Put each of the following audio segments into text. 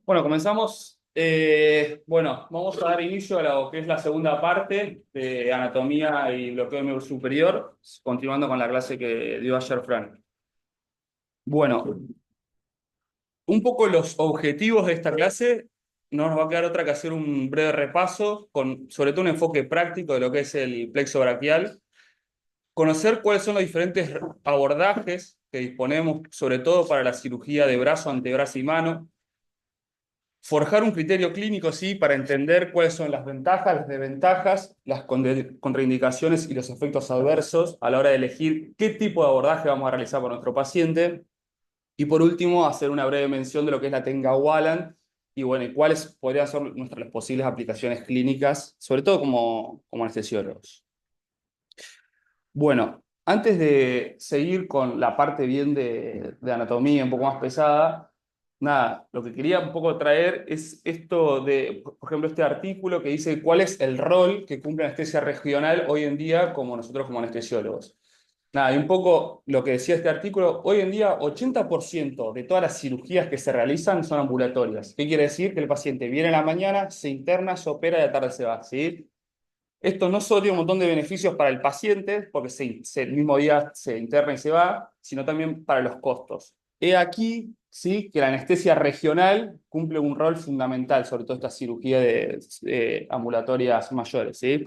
Bueno, comenzamos. Bueno, vamos a dar inicio a lo que es la segunda parte de anatomía y bloqueo miembro superior, continuando con la clase que dio ayer Fran. Bueno, un poco los objetivos de esta clase, no nos va a quedar otra que hacer un breve repaso, con sobre todo un enfoque práctico de lo que es el plexo braquial, conocer cuáles son los diferentes abordajes que disponemos, sobre todo para la cirugía de brazo, antebrazo y mano. Forjar un criterio clínico, sí, para entender cuáles son las ventajas, las desventajas, las contraindicaciones y los efectos adversos a la hora de elegir qué tipo de abordaje vamos a realizar por nuestro paciente. Y por último, hacer una breve mención de lo que es la técnica Walland y bueno, y cuáles podrían ser nuestras posibles aplicaciones clínicas, sobre todo como anestesiólogos. Bueno, antes de seguir con la parte bien de anatomía un poco más pesada, nada, lo que quería un poco traer es esto de, por ejemplo, este artículo que dice cuál es el rol que cumple la anestesia regional hoy en día como nosotros como anestesiólogos. Nada, y un poco lo que decía este artículo, hoy en día 80% de todas las cirugías que se realizan son ambulatorias. ¿Qué quiere decir? Que el paciente viene en la mañana, se interna, se opera y a la tarde se va, ¿sí? Esto no solo tiene un montón de beneficios para el paciente, porque el mismo día se interna y se va, sino también para los costos. He aquí, sí, que la anestesia regional cumple un rol fundamental, sobre todo esta cirugía de ambulatorias mayores, ¿sí?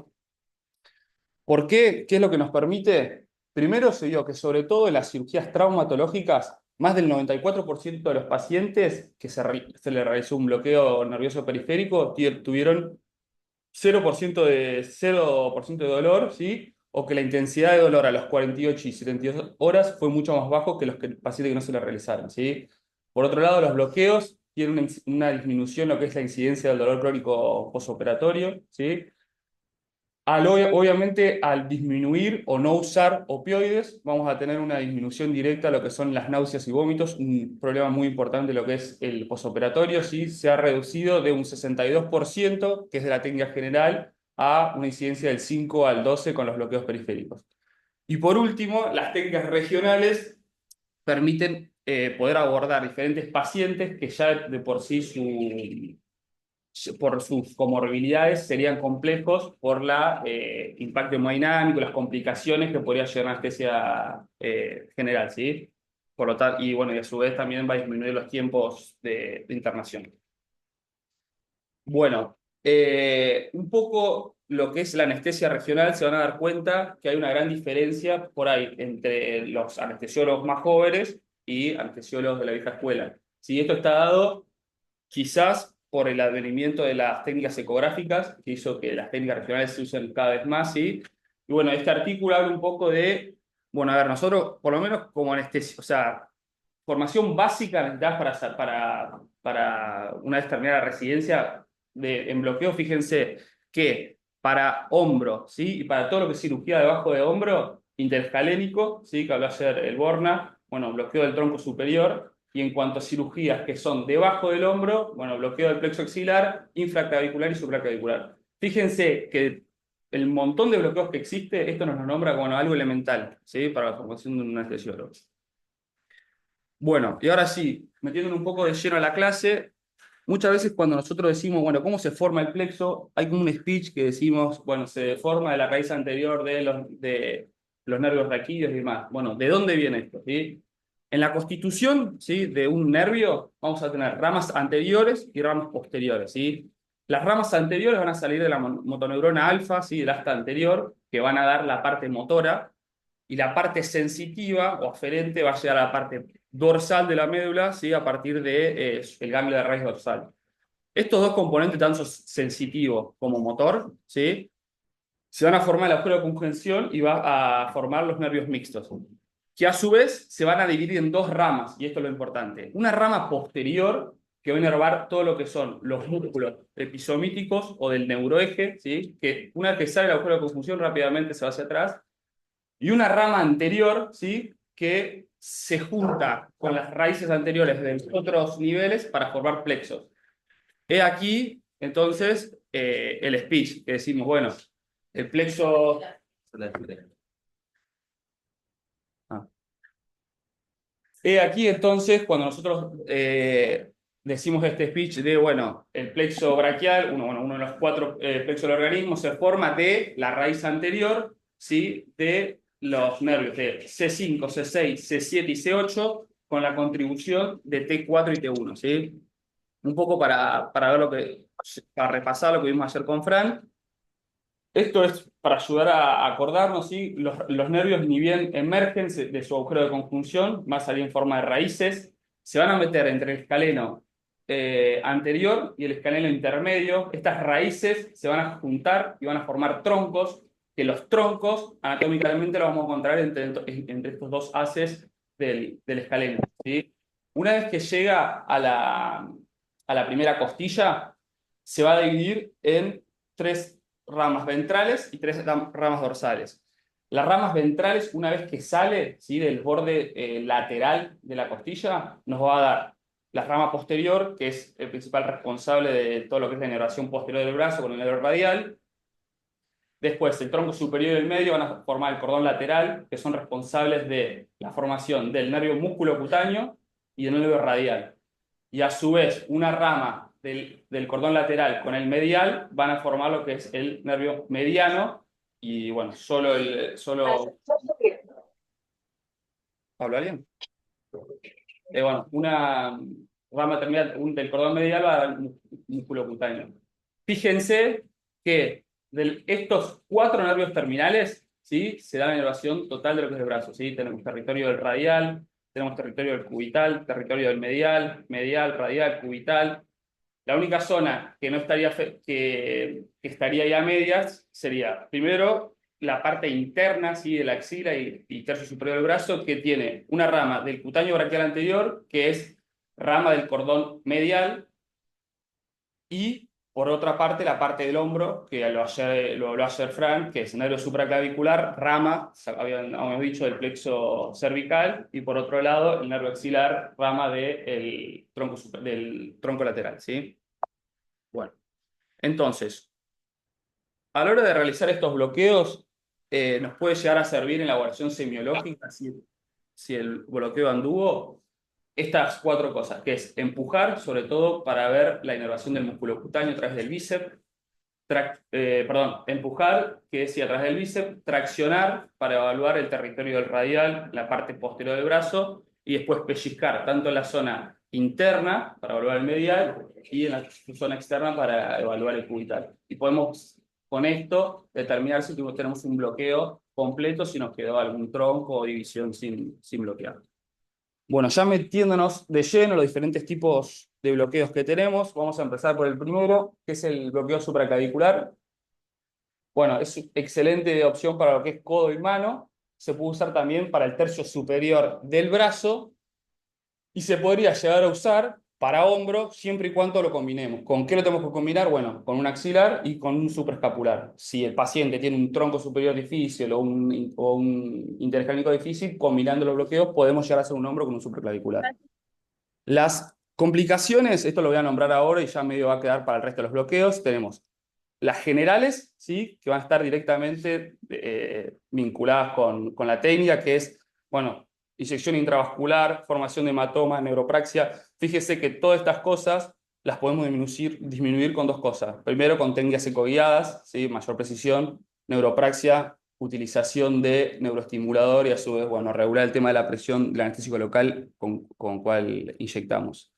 ¿Por qué? ¿Qué es lo que nos permite? Primero se vio que sobre todo en las cirugías traumatológicas, más del 94% de los pacientes que se le realizó un bloqueo nervioso periférico tuvieron 0% de dolor, ¿sí? O que la intensidad de dolor a los 48 y 72 horas fue mucho más bajo que los pacientes que no se le realizaron, ¿sí? Por otro lado, los bloqueos tienen una disminución en lo que es la incidencia del dolor crónico posoperatorio, ¿sí? Obviamente, al disminuir o no usar opioides, vamos a tener una disminución directa a lo que son las náuseas y vómitos, un problema muy importante lo que es el posoperatorio, ¿sí? Se ha reducido de un 62%, que es de la técnica general, a una incidencia del 5 al 12 con los bloqueos periféricos. Y por último, las técnicas regionales permiten poder abordar diferentes pacientes que ya de por sí por sus comorbilidades serían complejos por la impacto hemodinámico, las complicaciones que podría llegar a anestesia general, ¿sí? Por lo tanto, y bueno, y a su vez también va a disminuir los tiempos de internación. Bueno, un poco lo que es la anestesia regional, se van a dar cuenta que hay una gran diferencia por ahí entre los anestesiólogos más jóvenes y anestesiólogos de la vieja escuela. Si esto está dado quizás por el advenimiento de las técnicas ecográficas, que hizo que las técnicas regionales se usen cada vez más, ¿sí? Y bueno, este artículo habla un poco de, bueno, a ver, nosotros, por lo menos como anestesia, o sea, formación básica necesitas para una vez terminada la residencia en bloqueo, fíjense que para hombro, ¿sí? Y para todo lo que es cirugía debajo de hombro, interescalénico, ¿sí? Que habló ayer el Borna, bueno, bloqueo del tronco superior, y en cuanto a cirugías que son debajo del hombro, bueno, bloqueo del plexo axilar, infraclavicular y supraclavicular. Fíjense que el montón de bloqueos que existe, esto nos lo nombra como algo elemental, ¿sí? Para la formación de un anestesiólogo. Bueno, y ahora sí, metiéndonos un poco de lleno a la clase, muchas veces cuando nosotros decimos, bueno, ¿cómo se forma el plexo? Hay como un speech que decimos, bueno, se forma de la raíz anterior de los nervios raquídeos y demás. Bueno, ¿de dónde viene esto? ¿Sí? En la constitución, ¿sí? De un nervio vamos a tener ramas anteriores y ramas posteriores, ¿sí? Las ramas anteriores van a salir de la motoneurona alfa, ¿sí? Del asta anterior, que van a dar la parte motora, y la parte sensitiva o aferente va a llegar a la parte dorsal de la médula, ¿sí? A partir de, el ganglio de raíz dorsal. Estos dos componentes, tanto sensitivo como motor, ¿sí? Se van a formar el agujero de conjunción y va a formar los nervios mixtos, que a su vez se van a dividir en dos ramas, y esto es lo importante. Una rama posterior, que va a inervar todo lo que son los músculos epizomíticos o del neuroeje, ¿sí? Que una vez que sale el agujero de conjunción rápidamente se va hacia atrás, y una rama anterior, ¿sí? Que se junta con las raíces anteriores de los otros niveles para formar plexos. He aquí, entonces, el speech, que decimos, bueno, el plexo... Ah. Aquí entonces, cuando nosotros decimos este speech de, bueno, el plexo braquial, uno de los cuatro plexos del organismo, se forma de la raíz anterior, ¿sí? De los nervios de C5, C6, C7 y C8, con la contribución de T4 y T1, ¿sí? Un poco para ver para repasar lo que vimos ayer con Fran. Esto es para ayudar a acordarnos, ¿sí? Los nervios, ni bien emergen de su agujero de conjunción, va a salir en forma de raíces, se van a meter entre el escaleno anterior y el escaleno intermedio. Estas raíces se van a juntar y van a formar troncos, que los troncos anatómicamente los vamos a encontrar entre estos dos haces del escaleno, ¿sí? Una vez que llega a la primera costilla, se va a dividir en tres ramas ventrales y tres ramas dorsales. Las ramas ventrales, una vez que sale, ¿sí? Del borde lateral de la costilla, nos va a dar la rama posterior, que es el principal responsable de todo lo que es la inervación posterior del brazo con el nervio radial. Después, el tronco superior y el medio van a formar el cordón lateral, que son responsables de la formación del nervio músculo cutáneo y del nervio radial. Y a su vez, una rama del cordón lateral con el medial van a formar lo que es el nervio mediano. Y bueno, ¿Hablo alguien? Bueno, una rama terminal del cordón medial va a dar músculo cutáneo. Fíjense que de estos cuatro nervios terminales, ¿sí? Se da la inervación total de lo que es el brazo, ¿sí? Tenemos territorio del radial, tenemos territorio del cubital, territorio del medial, medial, radial, cubital. La única zona que no estaría que estaría ya a medias sería, primero, la parte interna, ¿sí? De la axila y tercio superior del brazo, que tiene una rama del cutáneo braquial anterior, que es rama del cordón medial, y por otra parte, la parte del hombro, que lo habló ayer Frank, que es nervio supraclavicular, rama, habíamos dicho, del plexo cervical, y por otro lado, el nervio axilar, rama del tronco lateral, ¿sí? Bueno, entonces, a la hora de realizar estos bloqueos, nos puede llegar a servir en la evaluación semiológica si el bloqueo anduvo estas cuatro cosas, que es empujar, sobre todo para ver la inervación del músculo cutáneo a través del bíceps, empujar, que es a través del bíceps, traccionar para evaluar el territorio del radial, la parte posterior del brazo, y después pellizcar tanto en la zona interna para evaluar el medial y en la zona externa para evaluar el cubital. Y podemos con esto determinar si tenemos un bloqueo completo, si nos quedó algún tronco o división sin bloquear. Bueno, ya metiéndonos de lleno los diferentes tipos de bloqueos que tenemos, vamos a empezar por el primero, que es el bloqueo supraclavicular. Bueno, es excelente opción para lo que es codo y mano. Se puede usar también para el tercio superior del brazo y se podría llegar a usar para hombro siempre y cuando lo combinemos. ¿Con qué lo tenemos que combinar? Bueno, con un axilar y con un supraescapular. Si el paciente tiene un tronco superior difícil o un interescánico difícil, combinando los bloqueos podemos llegar a hacer un hombro con un supraclavicular. Las complicaciones, esto lo voy a nombrar ahora y ya medio va a quedar para el resto de los bloqueos. Tenemos las generales, ¿sí? Que van a estar directamente vinculadas con la técnica, que es, bueno, inyección intravascular, formación de hematoma, neuropraxia. Fíjese que todas estas cosas las podemos disminuir con dos cosas. Primero, con técnicas ecoguiadas, ¿sí? Mayor precisión, neuropraxia, utilización de neuroestimulador y a su vez, bueno, regular el tema de la presión del anestésico local con cual inyectamos.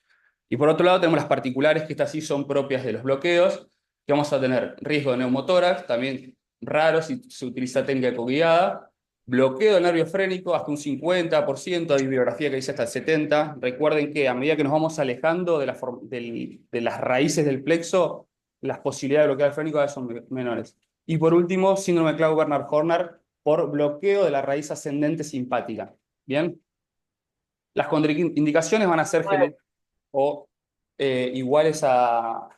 Y por otro lado tenemos las particulares, que estas sí son propias de los bloqueos, que vamos a tener riesgo de neumotórax, también raro si se utiliza técnica coguiada, bloqueo de nervio frénico hasta un 50%, hay bibliografía que dice hasta el 70%. Recuerden que a medida que nos vamos alejando de las raíces del plexo, las posibilidades de bloquear el frénico cada vez son menores. Y por último, síndrome de Claude-Bernard-Horner por bloqueo de la raíz ascendente simpática. ¿Bien? Las contraindicaciones van a ser genéticas o iguales a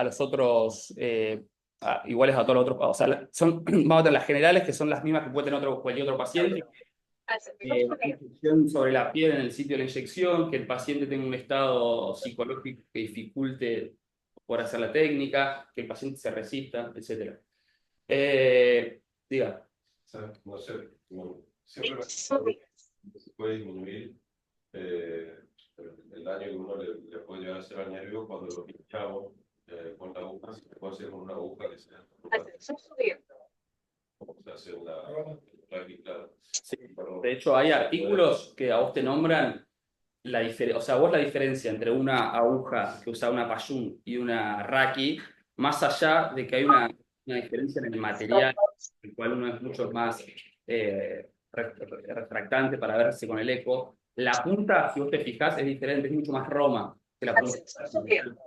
los otros, iguales a todos los otros. O sea, vamos a tener las generales, que son las mismas que puede tener cualquier otro paciente. Infección sobre la piel en el sitio de la inyección, que el paciente tenga un estado psicológico que dificulte por hacer la técnica, que el paciente se resista, etc. Diga. ¿Sabes cómo hacer? Siempre se puede disminuir eh, el daño que uno le puede llegar a hacer al nervio cuando lo pinchamos con la aguja, si se puede hacer con una aguja que sea como se hace en la claro. Sí. Perdón. De hecho, hay artículos que a vos te nombran la diferencia, o sea, vos la diferencia entre una aguja que usa una Payún y una Raki, más allá de que hay una diferencia en el material, el cual uno es mucho más refractante para verse con el eco, la punta, si vos te fijás, es diferente, es mucho más roma que la punta.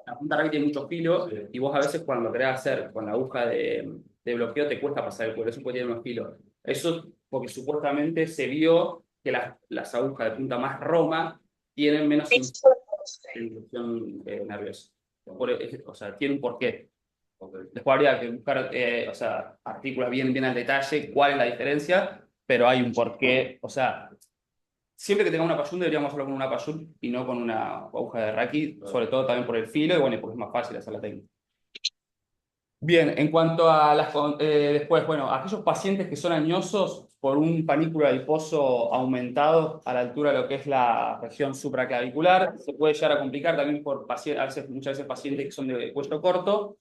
La punta Raki tiene mucho filo y vos a veces cuando lo querés hacer con la aguja de bloqueo te cuesta pasar el cuero, eso puede tener unos filos. Eso porque supuestamente se vio que las agujas de punta más roma tienen menos inducción nerviosa. O sea, tiene un porqué. Después habría que buscar o sea, artículos bien al detalle cuál es la diferencia, pero hay un porqué. O sea, siempre que tengamos una Payún deberíamos hacerlo con una Payún y no con una aguja de Raki, sobre todo también por el filo y bueno, porque es más fácil hacer la técnica. Bien, en cuanto a después, bueno, aquellos pacientes que son añosos por un panículo adiposo aumentado a la altura de lo que es la región supraclavicular, se puede llegar a complicar también por muchas veces pacientes que son de cuello corto.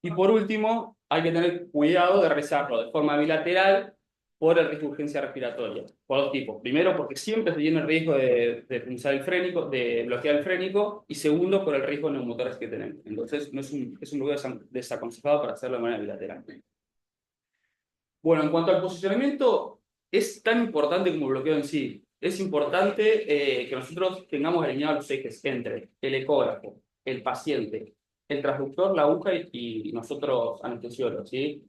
Y por último, hay que tener cuidado de rezarlo de forma bilateral por el riesgo de urgencia respiratoria, por dos tipos. Primero, porque siempre se tiene el riesgo de punzar el frénico, de bloquear el frénico, y segundo, por el riesgo de neumotórax que tenemos. Entonces, no es un bloqueo desaconsejado para hacerlo de manera bilateral. Bueno, en cuanto al posicionamiento, es tan importante como el bloqueo en sí. Es importante que nosotros tengamos alineados los ejes entre el ecógrafo, el paciente, el transductor, la aguja y nosotros anestesiólogos, ¿sí?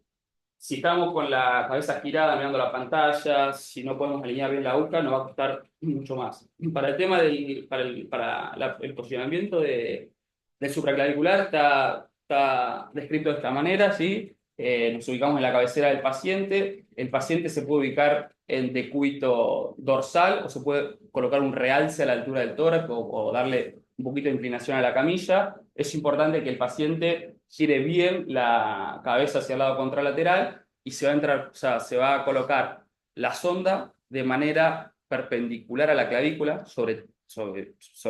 Si estamos con la cabeza girada mirando la pantalla, si no podemos alinear bien la aguja, nos va a costar mucho más. Para el tema el posicionamiento del supraclavicular está descrito de esta manera, ¿sí? Nos ubicamos en la cabecera del paciente. El paciente se puede ubicar en decúbito dorsal o se puede colocar un realce a la altura del tórax o darle un poquito de inclinación a la camilla. Es importante que el paciente gire bien la cabeza hacia el lado contralateral y se va a entrar, o sea, se va a colocar la sonda de manera perpendicular a la clavícula sobre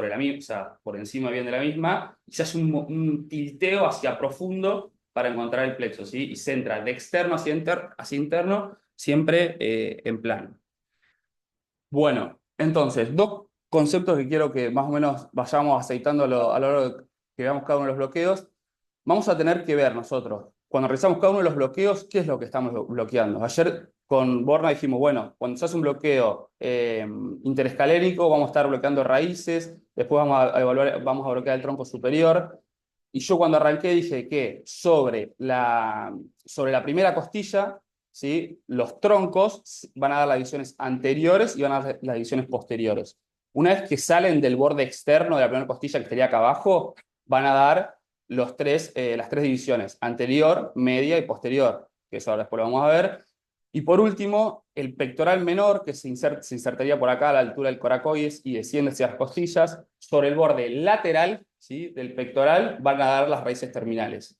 la misma, o sea, por encima bien de la misma, y se hace un tilteo hacia profundo para encontrar el plexo, ¿sí? Y se entra de externo hacia interno, siempre en plano. Bueno, entonces, dos conceptos que quiero que más o menos vayamos aceitando a lo largo de que veamos cada uno de los bloqueos. Vamos a tener que ver nosotros, cuando realizamos cada uno de los bloqueos, qué es lo que estamos bloqueando. Ayer con Borna dijimos, bueno, cuando se hace un bloqueo interescalérico, vamos a estar bloqueando raíces, después vamos a bloquear el tronco superior. Y yo cuando arranqué dije que sobre la primera costilla, ¿sí? Los troncos van a dar las divisiones anteriores y van a dar las divisiones posteriores. Una vez que salen del borde externo de la primera costilla, que estaría acá abajo, van a dar las tres divisiones, anterior, media y posterior, que eso ahora después lo vamos a ver. Y por último, el pectoral menor, que se insertaría por acá a la altura del coracoides y desciende hacia las costillas, sobre el borde lateral, ¿sí? Del pectoral van a dar las raíces terminales.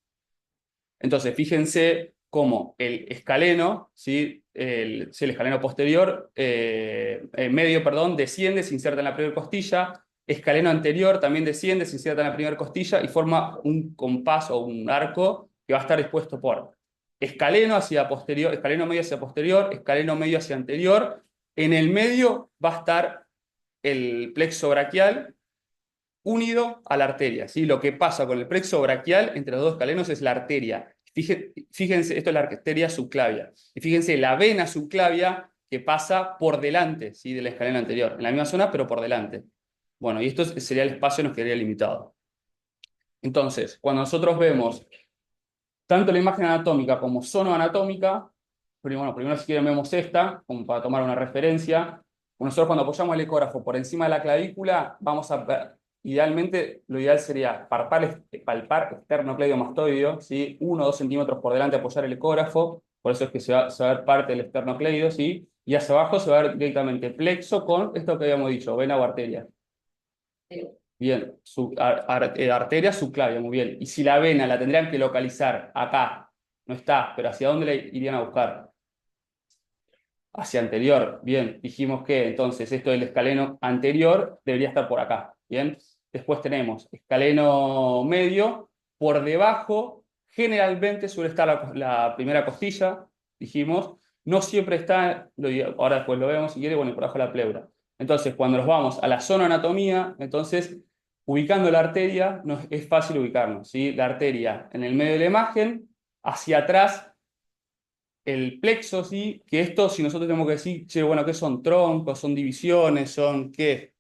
Entonces, fíjense cómo el escaleno, ¿sí? El escaleno posterior, medio, perdón, desciende, se inserta en la primera costilla, escaleno anterior también desciende, se inserta en la primera costilla y forma un compás o un arco que va a estar dispuesto por escaleno hacia posterior, escaleno medio hacia posterior, escaleno medio hacia anterior. En el medio va a estar el plexo braquial unido a la arteria, ¿sí? Lo que pasa con el plexo braquial entre los dos escalenos es la arteria. Fíjense, esto es la arteria subclavia. Y fíjense la vena subclavia que pasa por delante, ¿sí? Del escaleno anterior, en la misma zona, pero por delante. Bueno, y esto sería el espacio, nos quedaría limitado. Entonces, cuando nosotros vemos tanto la imagen anatómica como sonoanatómica, primero si quieren vemos esta, como para tomar una referencia. Nosotros cuando apoyamos el ecógrafo por encima de la clavícula, vamos a ver, idealmente, lo ideal sería palpar esternocleidomastoideo, ¿sí? 1 o 2 centímetros por delante apoyar el ecógrafo, por eso es que se va a ver parte del esternocleido, ¿sí? Y hacia abajo se va a ver directamente plexo con esto que habíamos dicho, vena o arteria. Bien, arteria subclavia, muy bien. Y si la vena la tendrían que localizar acá, no está, pero ¿hacia dónde la irían a buscar? hacia anterior. Bien, dijimos que entonces esto del escaleno anterior debería estar por acá. Bien, después tenemos escaleno medio, por debajo generalmente suele estar la primera costilla, dijimos, no siempre está, ahora después lo vemos si quiere, bueno, y por abajo la pleura. Entonces, cuando nos vamos a la zona anatomía, entonces, ubicando la arteria, es fácil ubicarnos, ¿sí? La arteria en el medio de la imagen, hacia atrás el plexo, ¿sí? Que esto, si nosotros tenemos que decir, che, bueno, ¿qué son troncos? ¿Son divisiones? ¿Son qué?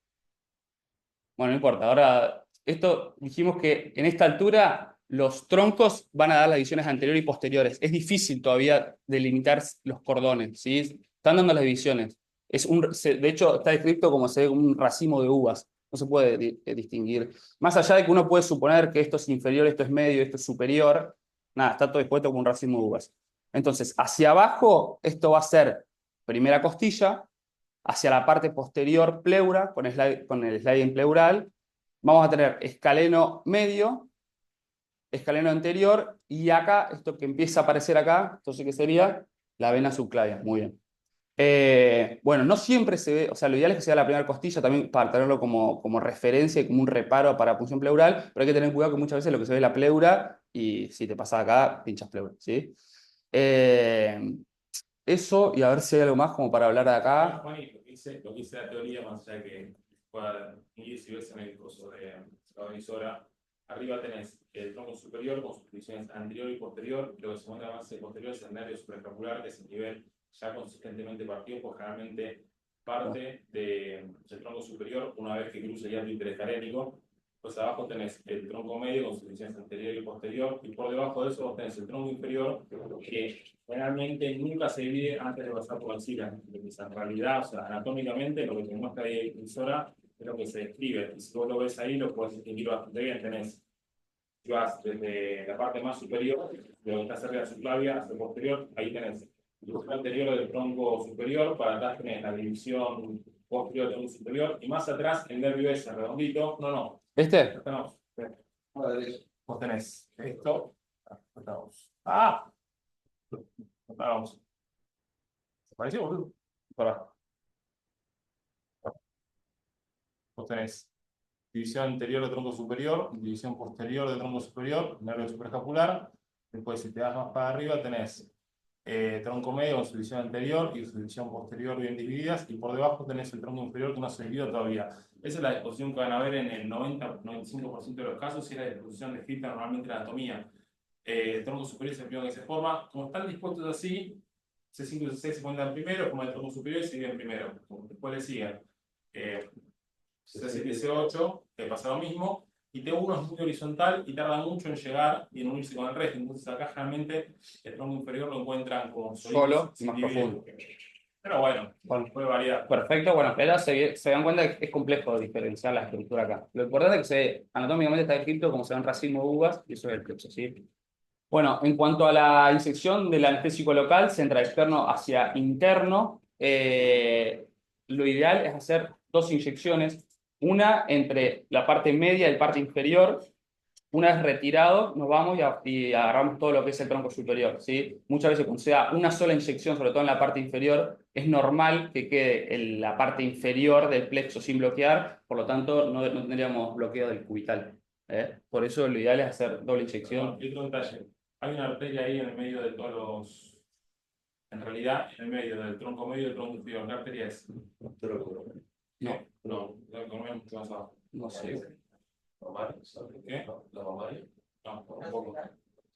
Bueno, no importa. Ahora, esto dijimos que en esta altura los troncos van a dar las divisiones anteriores y posteriores. Es difícil todavía delimitar los cordones, ¿sí? Están dando las divisiones. De hecho, está descrito como un racimo de uvas. No se puede distinguir. Más allá de que uno puede suponer que esto es inferior, esto es medio, esto es superior, nada, está todo dispuesto como un racimo de uvas. Entonces, hacia abajo, esto va a ser primera costilla, hacia la parte posterior pleura, con el sliding pleural, vamos a tener escaleno medio, escaleno anterior, y acá, esto que empieza a aparecer acá, entonces, ¿qué sería? La vena subclavia, muy bien. Bueno, no siempre se ve, o sea, lo ideal es que sea la primera costilla también para tenerlo como referencia y como un reparo para punción pleural, pero hay que tener cuidado que muchas veces lo que se ve es la pleura y si te pasa acá, pinchas pleura, ¿sí? Eh, Eso, y a ver si hay algo más como para hablar de acá. Juan, y lo que dice la teoría, más allá de que pueda ir si ves en el curso de la emisora, arriba tenés el tronco superior con sus divisiones anterior y posterior, y lo que se muestra más el posterior es el nervio supraescapular, que es el nivel ya consistentemente partido, pues generalmente parte del tronco superior una vez que cruza el hiato interescalénico. Pues abajo tenés el tronco medio con sus divisiones anterior y posterior, y por debajo de eso vos tenés el tronco inferior, que generalmente nunca se divide antes de pasar por la axila. En realidad, o sea, anatómicamente, lo que te muestra ahí el emisora es lo que se describe. Y si vos lo ves ahí, lo puedes distinguir bastante bien. Tenés, si vas desde la parte más superior, de donde está cerca de la subclavia, hacia el posterior, ahí tenés el tronco anterior del tronco superior, para atrás tenés la división posterior del tronco superior, y más atrás el nervio ese redondito, no, ¿Este? no, vos tenés esto, ah, vamos. ¿Se pareció, boludo? Para. Vos tenés división anterior del tronco superior, división posterior del tronco superior, nervio supraescapular. Después, si te das más para arriba, tenés tronco medio con su división anterior y su división posterior bien divididas. Y por debajo tenés el tronco inferior que no se divide todavía. Esa es la disposición que van a ver en el 90-95% de los casos, y es la disposición descrita normalmente en la anatomía. El tronco superior es el primero que se forma. Como están dispuestos así, C5 y C6 se ponen primero, como el tronco superior y se dividen primero. Después le siguen C7 y C8, que pasa lo mismo, y T1 es muy horizontal y tarda mucho en llegar y en unirse con el resto. Entonces acá generalmente el tronco inferior lo encuentran como Solo y más profundo. Pero bueno, puede variar. Perfecto, bueno, pero se dan cuenta que es complejo diferenciar la estructura acá. Lo importante es que anatómicamente está descrito como se ve en racimo de uvas, y eso es el plexo, ¿sí? Bueno, en cuanto a la inyección del anestésico local, central externo hacia interno, lo ideal es hacer dos inyecciones, una entre la parte media y la parte inferior. Una vez retirado, nos vamos y agarramos todo lo que es el tronco superior, ¿sí? Muchas veces, cuando sea una sola inyección, sobre todo en la parte inferior, es normal que quede en la parte inferior del plexo sin bloquear, por lo tanto, no tendríamos bloqueo del cubital. Por eso, lo ideal es hacer doble inyección. Y otro detalle: hay una arteria ahí en el medio de todos los. En realidad, en el medio del tronco medio y del tronco inferior. ¿Qué arteria es? No, No, la economía es mucho más abajo. no sé. ¿Qué? ¿La mamaria? No, tampoco.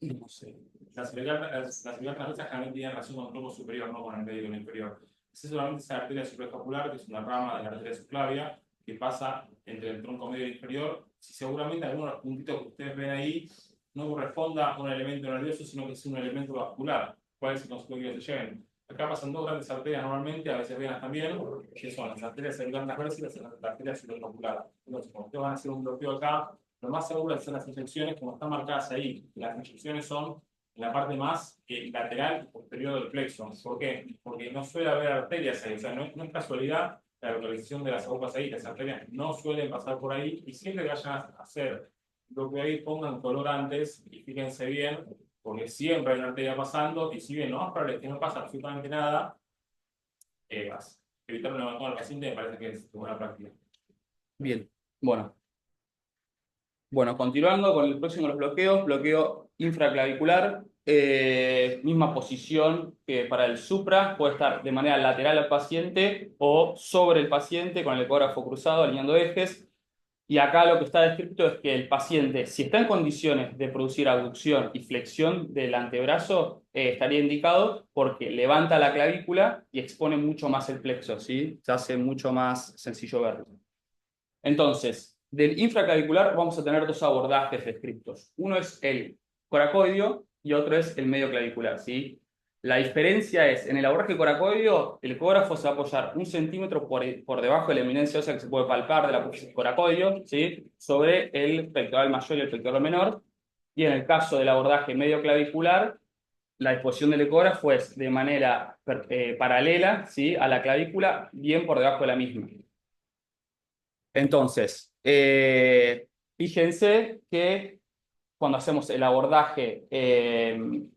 No sé. Las cervicales transversas generalmente tienen relación con el tronco superior, no con el medio y el inferior. Es solamente esa arteria supraescapular, que es una rama de la arteria subclavia, que pasa entre el tronco medio y el inferior. Si seguramente algunos de los puntitos que ustedes ven ahí no corresponda a un elemento nervioso, sino que es un elemento vascular. ¿Cuál es el concepto que se lleven? Acá pasan dos grandes arterias normalmente, a veces venas también, que son las arterias cervicales transversas y las arterias supraescapulares. Entonces, cuando ustedes van a hacer un bloqueo acá, lo más seguro es hacer las inyecciones como están marcadas ahí. Las inyecciones son en la parte más lateral y posterior del plexo. ¿Por qué? Porque no suele haber arterias ahí. O sea, no es casualidad la localización de las agujas ahí. Las arterias no suelen pasar por ahí, y siempre que vayan a hacer lo que ahí, pongan color antes y fíjense bien, porque siempre hay una arteria pasando, y si bien no es probable que no pasa absolutamente nada, evitar un levantón al paciente me parece que es buena práctica. Bien, bueno. Bueno, continuando con el próximo de los bloqueos, bloqueo infraclavicular, misma posición que para el supra, puede estar de manera lateral al paciente o sobre el paciente con el ecógrafo cruzado, alineando ejes. Y acá lo que está descrito es que el paciente, si está en condiciones de producir abducción y flexión del antebrazo, estaría indicado porque levanta la clavícula y expone mucho más el plexo, ¿sí? Se hace mucho más sencillo verlo. Entonces, del infraclavicular vamos a tener dos abordajes descritos. Uno es el coracoideo y otro es el medio clavicular, ¿sí? La diferencia es, en el abordaje coracoideo, el ecógrafo se va a apoyar 1 centímetro por debajo de la eminencia ósea que se puede palpar de la coracoideo, ¿sí? Sobre el pectoral mayor y el pectoral menor. Y en el caso del abordaje medio clavicular, la disposición del ecógrafo es de manera paralela, ¿sí? A la clavícula, bien por debajo de la misma. Entonces, fíjense que cuando hacemos el abordaje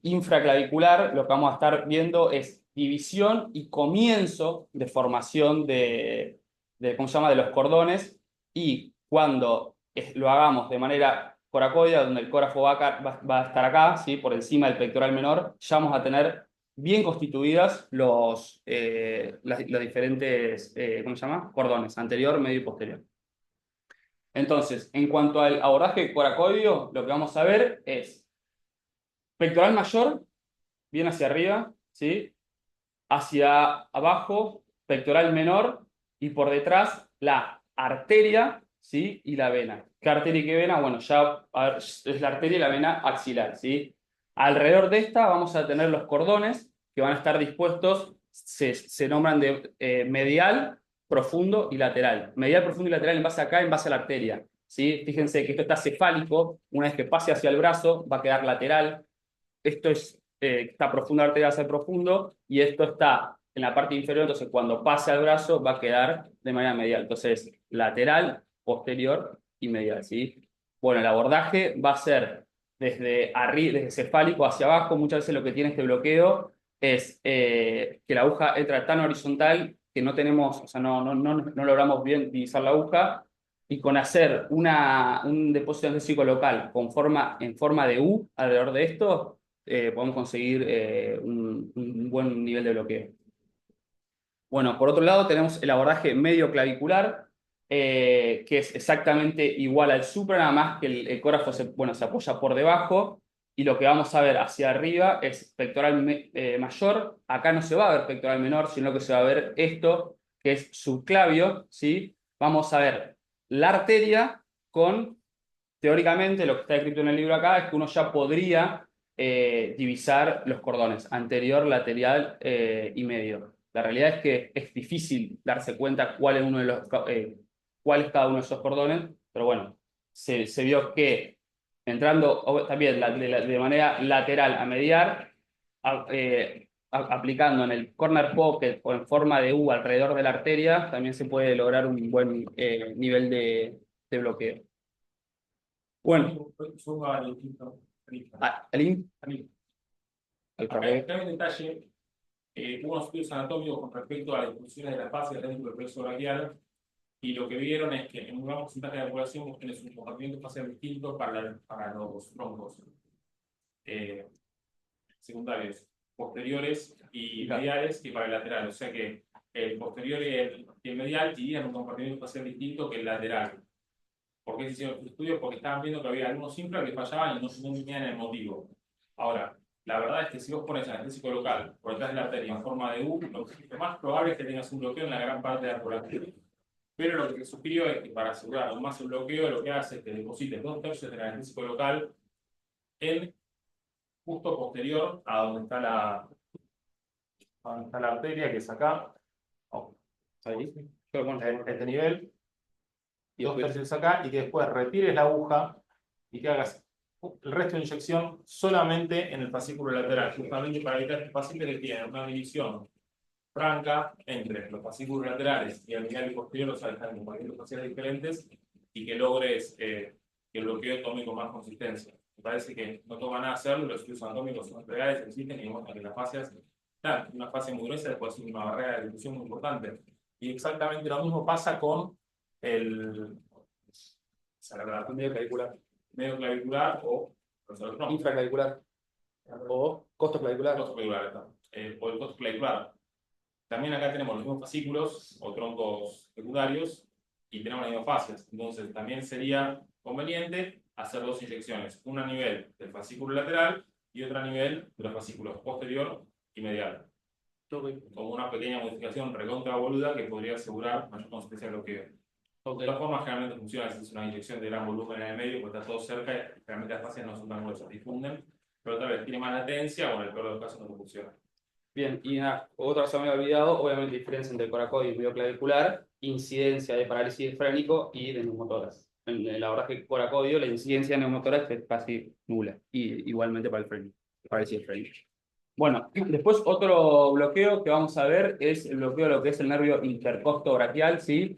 infraclavicular, lo que vamos a estar viendo es división y comienzo de formación ¿cómo se llama?, de los cordones, y cuando lo hagamos de manera coracoidea, donde el ecógrafo va a estar acá, ¿sí?, por encima del pectoral menor, ya vamos a tener bien constituidas los diferentes ¿cómo se llama?, cordones, anterior, medio y posterior. Entonces, en cuanto al abordaje coracoideo, lo que vamos a ver es pectoral mayor, bien hacia arriba, ¿sí? Hacia abajo, pectoral menor, y por detrás la arteria, ¿sí?, y la vena. ¿Qué arteria y qué vena? Bueno, ya a ver, es la arteria y la vena axilar, ¿sí? Alrededor de esta vamos a tener los cordones que van a estar dispuestos, se nombran de medial, profundo y lateral. Medial, profundo y lateral en base acá, en base a la arteria, ¿sí? Fíjense que esto está cefálico, una vez que pase hacia el brazo va a quedar lateral. Esto está profundo, la arteria va a ser profundo, y esto está en la parte inferior, entonces cuando pase al brazo va a quedar de manera medial. Entonces, lateral, posterior y medial, ¿sí? Bueno, el abordaje va a ser desde arriba, desde cefálico hacia abajo. Muchas veces lo que tiene este bloqueo es que la aguja entra tan horizontal que no tenemos, o sea, no logramos bien divisar la aguja, y con hacer un depósito anestésico local en forma de U alrededor de esto, podemos conseguir un buen nivel de bloqueo. Bueno, por otro lado tenemos el abordaje medio clavicular, que es exactamente igual al supra, nada más que el ecógrafo se apoya por debajo, y lo que vamos a ver hacia arriba es pectoral mayor. Acá no se va a ver pectoral menor, sino que se va a ver esto, que es subclavio, ¿sí? Vamos a ver la arteria con, teóricamente, lo que está escrito en el libro acá es que uno ya podría divisar los cordones anterior, lateral y medio. La realidad es que es difícil darse cuenta cuál es cada uno de esos cordones, pero bueno, se vio que entrando también de manera lateral a mediar, aplicando en el corner pocket o en forma de U alrededor de la arteria, también se puede lograr un buen nivel de bloqueo. Bueno, Acá hay un detalle. Hubo unos estudios anatómicos con respecto a las disposiciones de las fascias dentro del plexo braquial, y lo que vieron es que en un gran porcentaje de la población vos tenés un comportamiento facial distinto para los troncos secundarios, posteriores y mediales, que para el lateral. O sea que el posterior y el medial tenían un comportamiento facial distinto que el lateral. ¿Por qué se hicieron estos estudios? Porque estaban viendo que había algunos infra que fallaban y no se entendían el motivo. Ahora, la verdad es que si vos pones anestésico local por detrás de la arteria en forma de U, lo más probable es que tengas un bloqueo en la gran parte de la población. Pero lo que se sugirió es que para asegurar aún más el bloqueo, lo que hace es que deposites 2/3 del anestésico local en justo posterior a donde está la arteria, que es acá. Oh, ahí, este nivel. Y 2/3 acá, y que después retires la aguja y que hagas el resto de inyección solamente en el fascículo lateral, justamente para evitar que pacientes que tienen una división franca entre los fascículos laterales y el medial y posterior, o sea, están en movimientos faciales diferentes, y que logres que el bloqueo tome con más consistencia. Me parece que no toma nada hacerlo, los estudios anatómicos son reales, existen y demuestran que las fascias claro, una fase muy gruesa, después una barrera de difusión muy importante. Y exactamente lo mismo pasa con el Medio clavicular. medio clavicular o no, Infraclavicular. O costo clavicular. costo clavicular, o el costo clavicular. También acá tenemos los mismos fascículos o troncos secundarios y tenemos las mismas fases. Entonces también sería conveniente hacer dos inyecciones, una a nivel del fascículo lateral y otra a nivel de los fascículos posterior y medial. Como una pequeña modificación recontra boluda que podría asegurar mayor consistencia de bloqueo. De todas formas, generalmente funciona si es una inyección de gran volumen en el medio, porque está todo cerca y realmente las fases no son tan gruesas, difunden, pero tal vez tiene más latencia o en el peor de los casos no funciona. Bien, y otra cosa me había olvidado, obviamente diferencia entre coracoide y medio clavicular, incidencia de parálisis frénico y de neumotórax. En el abordaje coracoideo la incidencia de neumotórax es casi nula, y igualmente para el frénico, parálisis frénico. Bueno, después otro bloqueo que vamos a ver es el bloqueo de lo que es el nervio intercosto braquial, ¿sí?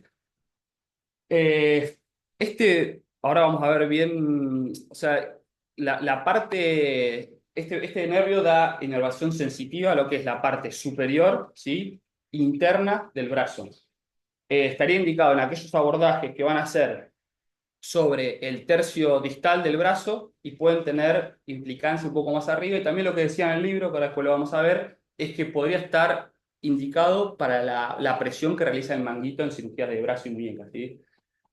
Ahora vamos a ver bien, o sea, la parte, este nervio da inervación sensitiva a lo que es la parte superior, ¿sí? Interna del brazo. Estaría indicado en aquellos abordajes que van a ser sobre el tercio distal del brazo y pueden tener implicancia un poco más arriba. Y también lo que decía en el libro, que ahora después lo vamos a ver, es que podría estar indicado para la presión que realiza el manguito en cirugías de brazo y muñeca, ¿sí?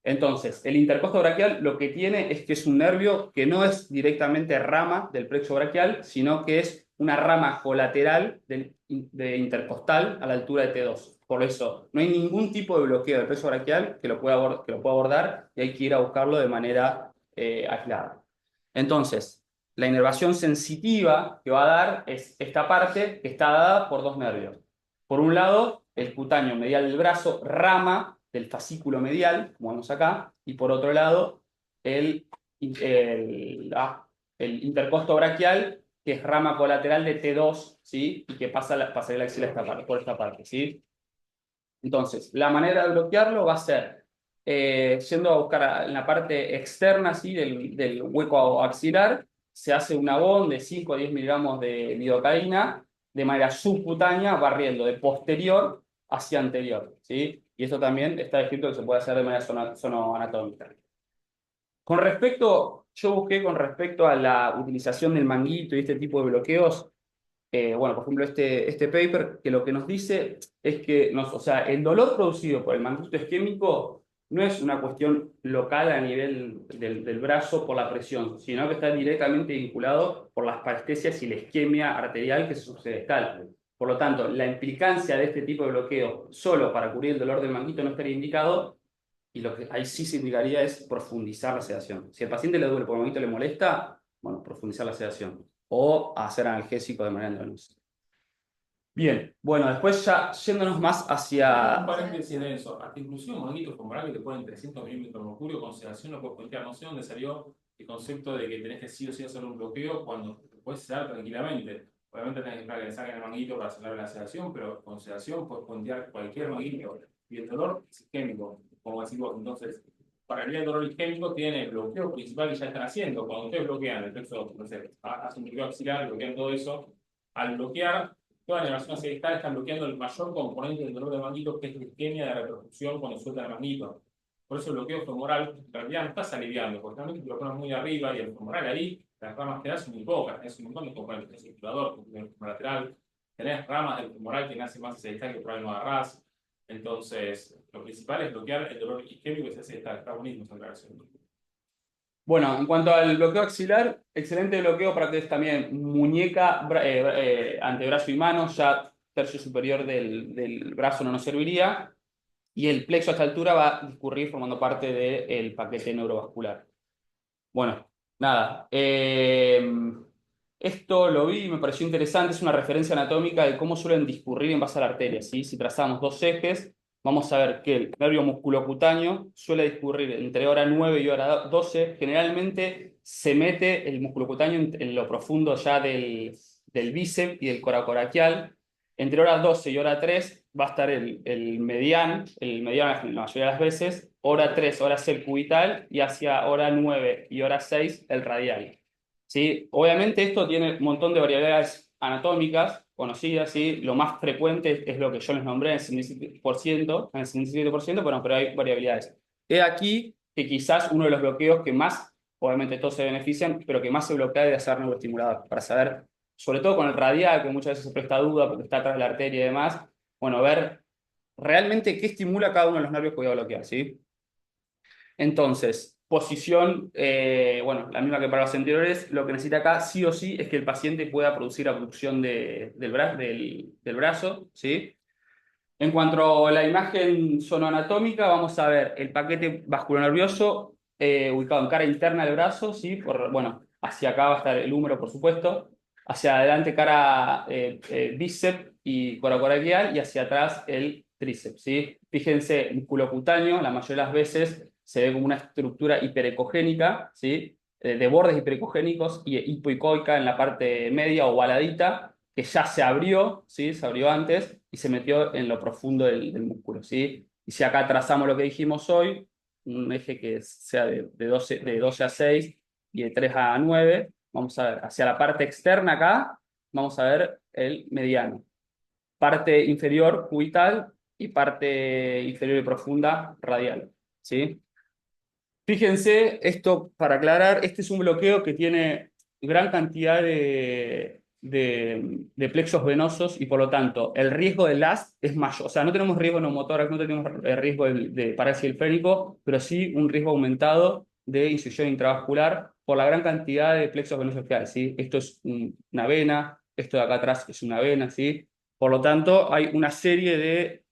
Entonces, el intercosto braquial lo que tiene es que es un nervio que no es directamente rama del plexo braquial, sino que es una rama colateral de intercostal a la altura de T2. Por eso, no hay ningún tipo de bloqueo del plexo braquial que lo pueda abordar y hay que ir a buscarlo de manera aislada. Entonces, la inervación sensitiva que va a dar es esta parte que está dada por dos nervios. Por un lado, el cutáneo medial del brazo, rama del fascículo medial, como vemos acá, y por otro lado, el, el intercosto braquial, que es rama colateral de T2, ¿sí? Y que pasa la axila por esta parte, ¿sí? Entonces, la manera de bloquearlo va a ser yendo a buscar en la parte externa, ¿sí? del hueco axilar, se hace una BON de 5 a 10 miligramos de lidocaína de manera subcutánea, barriendo de posterior hacia anterior, ¿sí? Y esto también está descrito que se puede hacer de manera sonoanatómica. Yo busqué con respecto a la utilización del manguito y este tipo de bloqueos, bueno, por ejemplo, este paper, que lo que nos dice es que o sea, el dolor producido por el manguito isquémico no es una cuestión local a nivel del brazo por la presión, sino que está directamente vinculado por las parestesias y la isquemia arterial que se sucede tal. Por lo tanto, la implicancia de este tipo de bloqueo solo para cubrir el dolor del manguito no estaría indicado, y lo que ahí sí se indicaría es profundizar la sedación. Si al paciente le duele por el manguito le molesta, bueno, profundizar la sedación o hacer analgésico de manera endovenosa. Bien, bueno, después ya yéndonos más hacia... Un paréntesis de eso, hasta inclusive manguitos femorales que te ponen 300 milímetros de mercurio con sedación no puedes plantear. No sé dónde salió el concepto de que tenés que sí o sí hacer un bloqueo cuando puedes sedar tranquilamente. Obviamente tenés que esperar que le saquen el manguito para hacer la sedación, pero con sedación puedes plantear cualquier manguito. Y el dolor es isquémico, como decís vos. Entonces, para el dolor isquémico tiene el bloqueo principal que ya están haciendo. Cuando ustedes bloquean el plexo, no sé, hacen un bloqueo axilar, bloquean todo eso, al bloquear toda la inervación accidental están bloqueando el mayor componente del dolor del manguito, que es la isquemia de repercusión cuando suelta el manguito. Por eso el bloqueo femoral en realidad no estás aliviando, porque realmente te lo pones muy arriba y el femoral ahí, las ramas que das son muy pocas, tenés un montón de componentes, tenés el circulador, tenés el femoral lateral, tenés ramas del femoral que nacen más accidental que por ahí no agarrás. Entonces, lo principal es bloquear el dolor isquémico que se hace está bonito esa aclaración. Bueno, en cuanto al bloqueo axilar, excelente bloqueo para que es también muñeca, antebrazo y mano, ya tercio superior del brazo no nos serviría, y el plexo a esta altura va a discurrir formando parte del paquete neurovascular. Bueno, nada. Esto lo vi y me pareció interesante. Es una referencia anatómica de cómo suelen discurrir en base a la arteria, ¿sí? Si trazamos dos ejes, vamos a ver que el nervio musculocutáneo suele discurrir entre hora 9 y hora 12. Generalmente se mete el musculocutáneo en lo profundo ya del bíceps y del coracoraquial. Entre hora 12 y hora 3 va a estar el mediano la mayoría de las veces, hora 3, hora C el cubital, y hacia hora 9 y hora 6 el radial. ¿Sí? Obviamente esto tiene un montón de variabilidades anatómicas, conocidas, ¿sí? Lo más frecuente es lo que yo les nombré en el 67%, bueno, pero hay variabilidades. He aquí que quizás uno de los bloqueos que más, obviamente todos se benefician, pero que más se bloquea de hacer neuroestimulador, para saber, sobre todo con el radial, que muchas veces se presta duda porque está atrás de la arteria y demás, bueno, ver realmente qué estimula cada uno de los nervios que voy a bloquear, ¿sí? Entonces, posición, bueno, la misma que para los anteriores, lo que necesita acá sí o sí es que el paciente pueda producir abducción del brazo, ¿sí? En cuanto a la imagen sonoanatómica, vamos a ver el paquete vasculonervioso ubicado en cara interna del brazo, ¿sí? Bueno, hacia acá va a estar el húmero, por supuesto, hacia adelante cara bíceps y coracoraquial y hacia atrás el tríceps, ¿sí? Fíjense, músculo cutáneo, la mayoría de las veces se ve como una estructura hiperecogénica, ¿sí? De bordes hiperecogénicos y hipoicoica en la parte media o baladita, que ya se abrió, ¿sí? Se abrió antes y se metió en lo profundo del músculo, ¿sí? Y si acá trazamos lo que dijimos hoy, un eje que sea de 12 a 6 y de 3 a 9, vamos a ver, hacia la parte externa acá, vamos a ver el mediano. Parte inferior cubital y parte inferior y profunda radial, ¿sí? Fíjense, esto para aclarar, este es un bloqueo que tiene gran cantidad de plexos venosos y por lo tanto el riesgo de LAST es mayor. O sea, no tenemos riesgo neumotórax, no tenemos riesgo de parálisis del fénico, pero sí un riesgo aumentado de incisión intravascular por la gran cantidad de plexos venosos que hay, ¿sí? Esto es una vena, esto de acá atrás es una vena, ¿sí? Por lo tanto, hay una serie de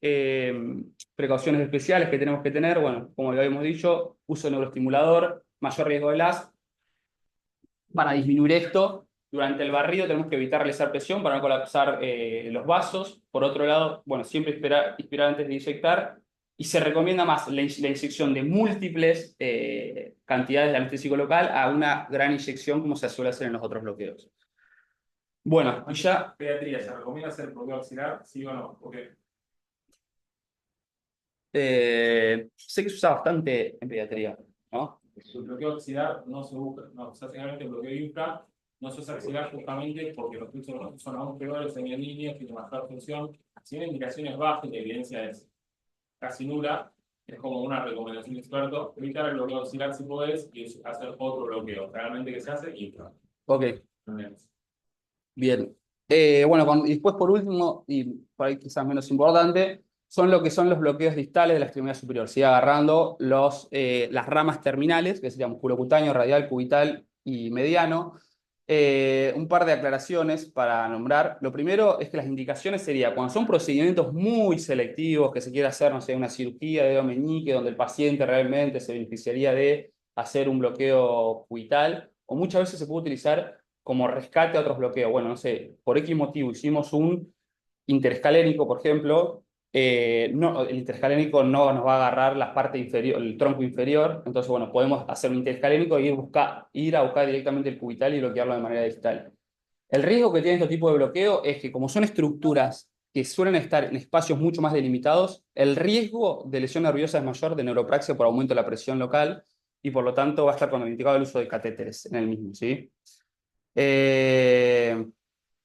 precauciones especiales que tenemos que tener. Bueno, como ya habíamos dicho, uso de neuroestimulador, mayor riesgo de LAS. Para disminuir esto, durante el barrido tenemos que evitar realizar presión para no colapsar los vasos. Por otro lado, bueno, siempre inspirar antes de inyectar. Y se recomienda más la inyección de múltiples cantidades de anestésico local a una gran inyección como se suele hacer en los otros bloqueos. Bueno, y ya... Pediatría, ¿se recomienda hacer bloqueo axilar? ¿Sí o no? Porque sé que se usa bastante en pediatría, ¿no? el bloqueo axilar no se busca, no, o sea, generalmente el bloqueo infra no se usa axilar justamente porque los pulsos son aún peores en niños, tienen mayor función. Si bien indicaciones bajas y la evidencia es casi nula, es como una recomendación de experto, evitar el bloqueo axilar si podés y hacer otro bloqueo. Realmente que se hace infra. Ok, bien. Bueno, y después por último, y por ahí quizás menos importante, son lo que son los bloqueos distales de la extremidad superior, ¿sí? Agarrando las ramas terminales, que serían musculocutáneo, radial, cubital y mediano. Un par de aclaraciones para nombrar. Lo primero es que las indicaciones serían cuando son procedimientos muy selectivos que se quiere hacer, no sé, una cirugía de dedo meñique donde el paciente realmente se beneficiaría de hacer un bloqueo cubital, o muchas veces se puede utilizar como rescate a otros bloqueos. Bueno, no sé, por X motivo hicimos un interescalénico, por ejemplo, no, el interescalénico no nos va a agarrar la parte inferior, el tronco inferior, entonces, bueno, podemos hacer un interescalénico e ir a buscar directamente el cubital y bloquearlo de manera distal. El riesgo que tiene este tipo de bloqueo es que como son estructuras que suelen estar en espacios mucho más delimitados, el riesgo de lesión nerviosa es mayor, de neuropraxia por aumento de la presión local, y por lo tanto va a estar contraindicado el uso de catéteres en el mismo, ¿sí?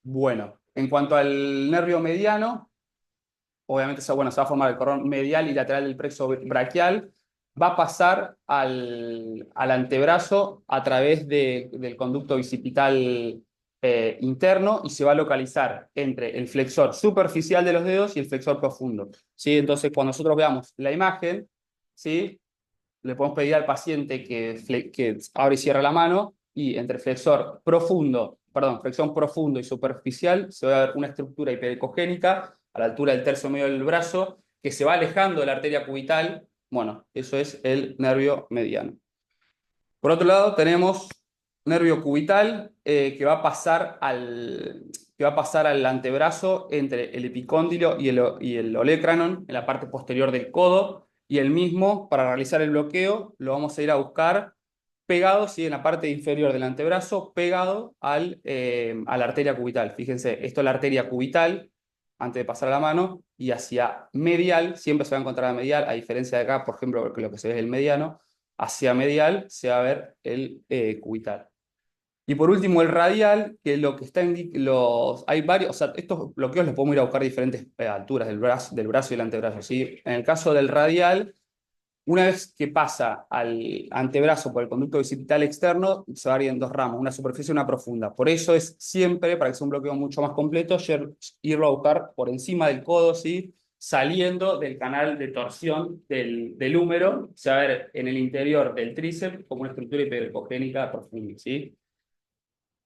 Bueno, en cuanto al nervio mediano, obviamente se va a formar el cordón medial y lateral del plexo braquial, va a pasar al antebrazo a través del conducto bicipital interno y se va a localizar entre el flexor superficial de los dedos y el flexor profundo, ¿sí? Entonces, cuando nosotros veamos la imagen, ¿sí? Le podemos pedir al paciente que abra y cierre la mano y entre flexión profundo y superficial se va a ver una estructura hiperecogénica a la altura del tercio medio del brazo que se va alejando de la arteria cubital. Bueno, eso es el nervio mediano. Por otro lado, tenemos nervio cubital que va a pasar al antebrazo entre el epicóndilo y el olecranon en la parte posterior del codo, y el mismo, para realizar el bloqueo, lo vamos a ir a buscar pegado, ¿sí? En la parte inferior del antebrazo, pegado a la arteria cubital. Fíjense, esto es la arteria cubital, antes de pasar a la mano, y hacia medial, siempre se va a encontrar a medial, a diferencia de acá, por ejemplo, que lo que se ve es el mediano, hacia medial se va a ver el cubital. Y por último, el radial, que lo que está hay varios, o sea, estos bloqueos los podemos ir a buscar a diferentes alturas del brazo y el antebrazo, ¿sí? En el caso del radial, una vez que pasa al antebrazo por el conducto occipital externo, se va a ir en dos ramas, una superficial y una profunda. Por eso es siempre, para que sea un bloqueo mucho más completo, irlo a buscar por encima del codo, ¿sí? Saliendo del canal de torsión del húmero, se va a ver en el interior del tríceps como una estructura hipercogénica profunda, ¿sí?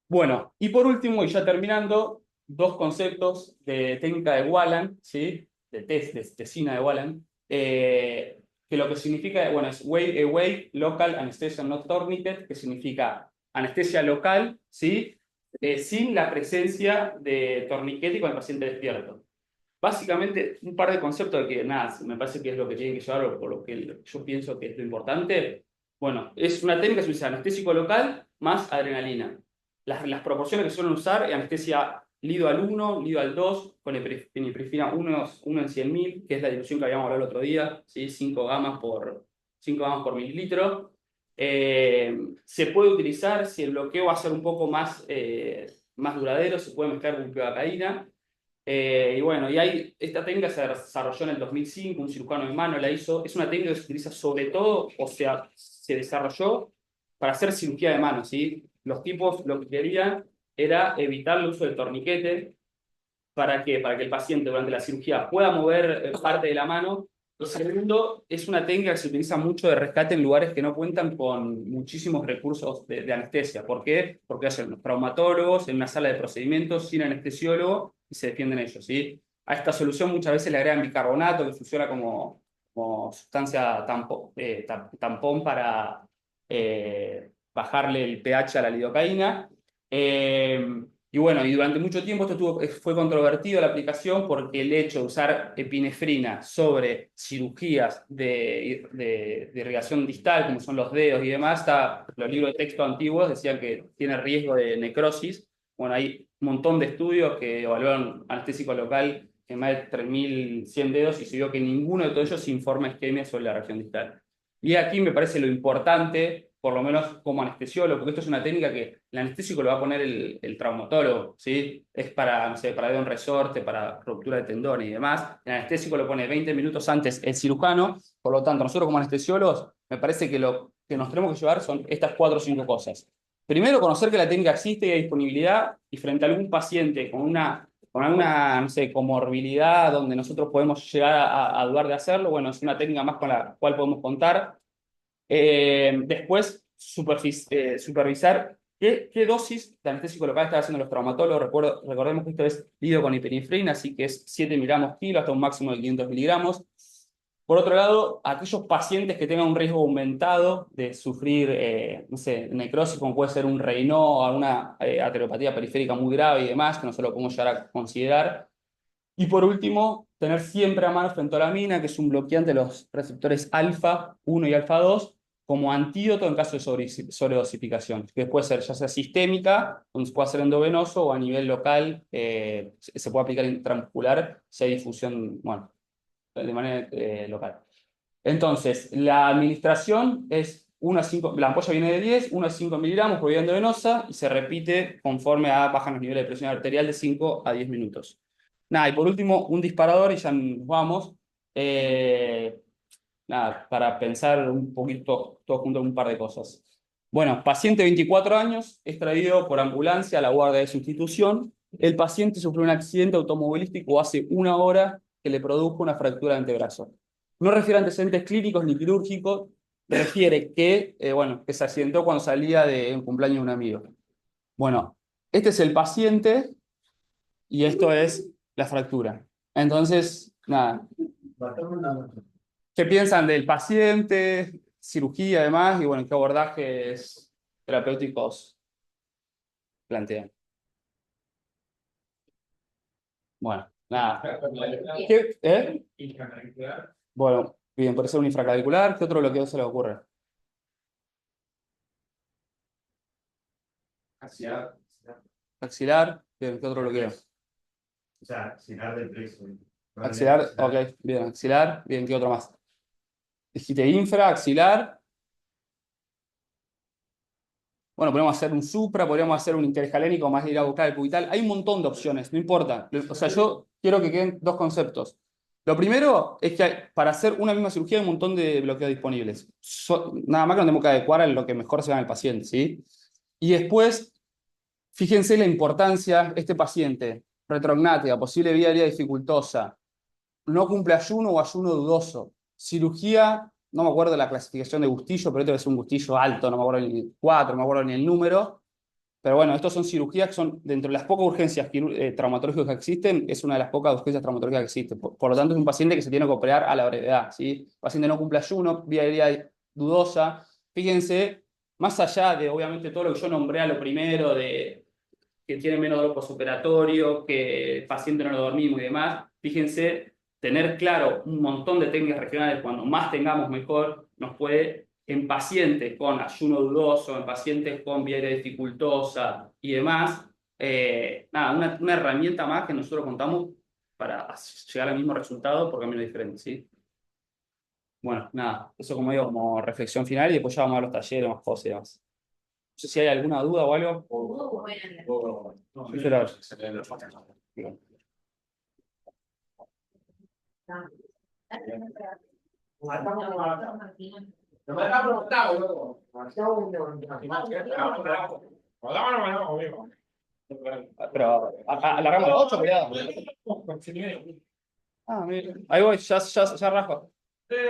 Bueno, y por último, y ya terminando, dos conceptos de técnica de Wallan, ¿sí? De test, de tesina de Wallan, que lo que significa, bueno, es Wave Away Local Anesthesia Not Tourniquet, que significa anestesia local, ¿sí? Sin la presencia de torniquete y con el paciente despierto. Básicamente, un par de conceptos que, nada, me parece que es lo que tiene que llevar, o por lo que yo pienso que es lo importante. Bueno, es una técnica que se usa anestésico local más adrenalina. Las proporciones que suelen usar es anestesia Lido al 1, Lido al 2, con epinefrina 1 en 100.000, que es la dilución que habíamos hablado el otro día, ¿sí? 5 gamas por mililitro. Se puede utilizar, si el bloqueo va a ser un poco más duradero, se puede mezclar con clorocaína. Y bueno, esta técnica se desarrolló en el 2005, un cirujano de mano la hizo. Es una técnica que se utiliza sobre todo, o sea, se desarrolló para hacer cirugía de mano, ¿sí? Los tipos lo que querían era evitar el uso del torniquete. ¿Para qué? Para que el paciente durante la cirugía pueda mover parte de la mano. Y segundo, es una técnica que se utiliza mucho de rescate en lugares que no cuentan con muchísimos recursos de anestesia. ¿Por qué? Porque hacen los traumatólogos en una sala de procedimientos sin anestesiólogo y se defienden ellos, ¿sí? A esta solución muchas veces le agregan bicarbonato, que funciona como sustancia tampón para bajarle el pH a la lidocaína. Y bueno, y durante mucho tiempo fue controvertido la aplicación porque el hecho de usar epinefrina sobre cirugías de irrigación distal, como son los dedos y demás, los libros de texto antiguos decían que tiene riesgo de necrosis. Bueno, hay un montón de estudios que evaluaron anestésico local en más de 3.100 dedos y se vio que ninguno de todos ellos informa isquemia sobre la región distal. Y aquí me parece lo importante, por lo menos como anestesiólogo, porque esto es una técnica que el anestésico lo va a poner el traumatólogo, ¿sí? Es para, no sé, para dedo en resorte, para ruptura de tendones y demás. El anestésico lo pone 20 minutos antes el cirujano, por lo tanto, nosotros como anestesiólogos, me parece que lo que nos tenemos que llevar son estas 4 o 5 cosas. Primero, conocer que la técnica existe y hay disponibilidad, y frente a algún paciente con alguna, no sé, comorbilidad donde nosotros podemos llegar a dudar de hacerlo, bueno, es una técnica más con la cual podemos contar. Después, supervisar qué dosis de anestésico local están haciendo los traumatólogos. Recordemos que esto es lido con epinefrina, así que es 7 miligramos kilo hasta un máximo de 500 miligramos. Por otro lado, aquellos pacientes que tengan un riesgo aumentado de sufrir, no sé, necrosis, como puede ser un Raynaud o alguna ateropatía periférica muy grave y demás, que nosotros lo podemos llegar a considerar. Y por último, tener siempre a mano fentolamina, que es un bloqueante de los receptores alfa 1 y alfa 2, como antídoto en caso de sobredosificación, que puede ser ya sea sistémica, donde se puede hacer endovenoso, o a nivel local, se puede aplicar intramuscular si hay difusión, bueno, de manera local. Entonces, la administración es 1 a 5, la ampolla viene de 10, 1 a 5 miligramos por vía endovenosa y se repite conforme bajan los niveles de presión arterial de 5 a 10 minutos. Nada, y por último, un disparador y ya nos vamos. Eh, Nada, para pensar un poquito todo junto un par de cosas. Bueno, paciente de 24 años, es traído por ambulancia a la guardia de su institución. El paciente sufrió un accidente automovilístico hace 1 hora que le produjo una fractura de antebrazo. No refiere a antecedentes clínicos ni quirúrgicos, refiere que se accidentó cuando salía de un cumpleaños de un amigo. Bueno, este es el paciente y esto es la fractura. Entonces, nada. ¿Qué piensan del paciente, cirugía además, y bueno, qué abordajes terapéuticos plantean? Bueno, nada. Infraclavicular. Bueno, bien, por eso un infraclavicular. ¿Qué otro bloqueo se le ocurre? Axial. Axilar. Bien, ¿qué otro bloqueo? O sea, axilar del plexo. Axilar, ok, bien, axilar. Bien, ¿qué otro más? Dijiste infra, axilar. Bueno, podríamos hacer un supra, podríamos hacer un intergalénico más ir a buscar el cubital. Hay un montón de opciones, no importa. O sea, yo quiero que queden dos conceptos. Lo primero es que para hacer una misma cirugía hay un montón de bloqueos disponibles. Nada más que nos tenemos que adecuar a lo que mejor se va en el paciente, ¿sí? Y después, fíjense la importancia, este paciente, retrognática, posible vía aérea dificultosa, no cumple ayuno o ayuno dudoso. Cirugía, no me acuerdo de la clasificación de Gustillo, pero este debe ser un Gustillo alto, no me acuerdo ni el 4, no me acuerdo ni el número. Pero bueno, estos son cirugías que son, dentro de las pocas urgencias traumatológicas que existen, es una de las pocas urgencias traumatológicas que existen. Por lo tanto, es un paciente que se tiene que operar a la brevedad, ¿sí? Paciente no cumple ayuno, vía aérea dudosa. Fíjense, más allá de, obviamente, todo lo que yo nombré a lo primero, de que tiene menos dolor postoperatorio, que el paciente no lo dormimos y demás, fíjense, tener claro un montón de técnicas regionales, cuando más tengamos mejor, nos puede, en pacientes con ayuno dudoso, en pacientes con vía aérea dificultosa y demás, nada, una herramienta más que nosotros contamos para llegar al mismo resultado por caminos diferentes, ¿sí? Bueno, nada, eso como digo, como reflexión final y después ya vamos a los talleres, más cosas y demás. No sé si hay alguna duda o algo. Sí, pero- Pero alargamos las 8, cuidado. Ah, mira. Ahí voy, ya rajo.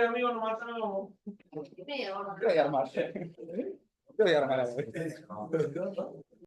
Amigo, nos matamos. ¿Qué voy a armar? ¿Qué voy a armar?